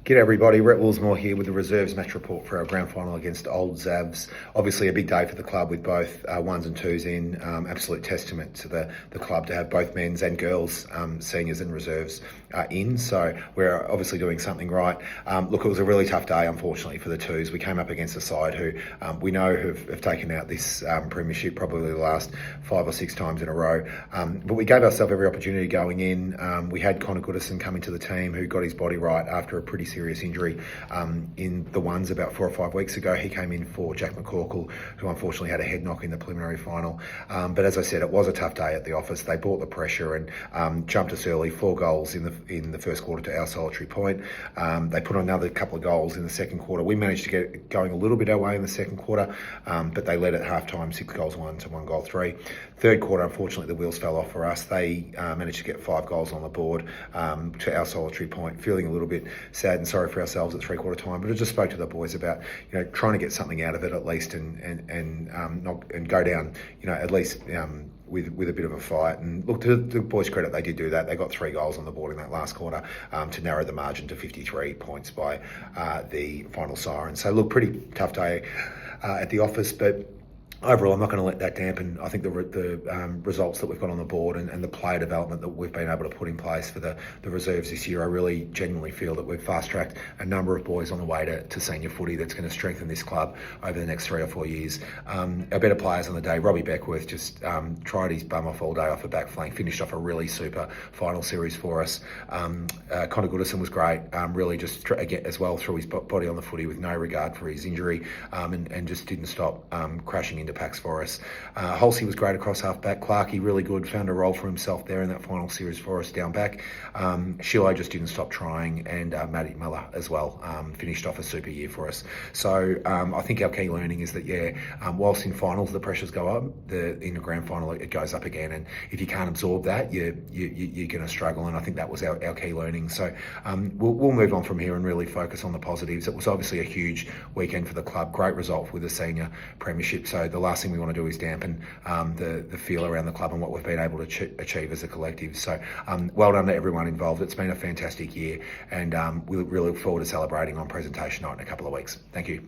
G'day everybody, Rhett here with the reserves match report for our grand final against Old Zavs. Obviously a big day for the club with both ones and twos in. Absolute testament to the club to have both men's and girls, seniors and reserves in. So we're obviously doing something right. Look, it was a really tough day, unfortunately, for the twos. We came up against a side who we know have taken out this premiership probably the last 5 or 6 times in a row. But we gave ourselves every opportunity going in. We had Connor Goodison come into the team who got his body right after a pretty serious injury in the ones about 4 or 5 weeks ago. He came in for Jack McCorkle, who unfortunately had a head knock in the preliminary final. But as I said, it was a tough day at the office. They brought the pressure and jumped us early, 4 goals in the first quarter to our solitary point. They put on another couple of goals in the second quarter. We managed to get going a little bit our way in the second quarter, but they led at halftime 6 goals 1 to 1 goal 3. Third quarter, unfortunately, the wheels fell off for us. They managed to get 5 goals on the board to our solitary point, feeling a little bit sad and sorry for ourselves at 3/4 time. But I just spoke to the boys about trying to get something out of it at least and go down at least with a bit of a fight. And look, to the boys' credit, they did do that. They got 3 goals on the board in that last quarter to narrow the margin to 53 points by the final siren. So look, pretty tough day at the office, but overall, I'm not going to let that dampen. I think the results that we've got on the board and the player development that we've been able to put in place for the reserves this year, I really genuinely feel that we've fast-tracked a number of boys on the way to senior footy that's going to strengthen this club over the next 3 or 4 years. Our better players on the day, Robbie Beckworth just tried his bum off all day off the back flank, finished off a really super final series for us. Connor Goodison was great, really just as well threw his body on the footy with no regard for his injury and just didn't stop crashing into packs for us. Halsey was great across half back. Clarkey really good, found a role for himself there in that final series for us down back. Shilo just didn't stop trying, and Matty Miller as well finished off a super year for us. So I think our key learning is that whilst in finals the pressures go up, in the grand final it goes up again, and if you can't absorb that, you're going to struggle. And I think that was our key learning. So we'll move on from here and really focus on the positives. It was obviously a huge weekend for the club. Great result with the senior premiership. So the last thing we want to do is dampen the feel around the club and what we've been able to achieve as a collective. So well done to everyone involved. It's been a fantastic year, and we really look forward to celebrating on presentation night in a couple of weeks. Thank you.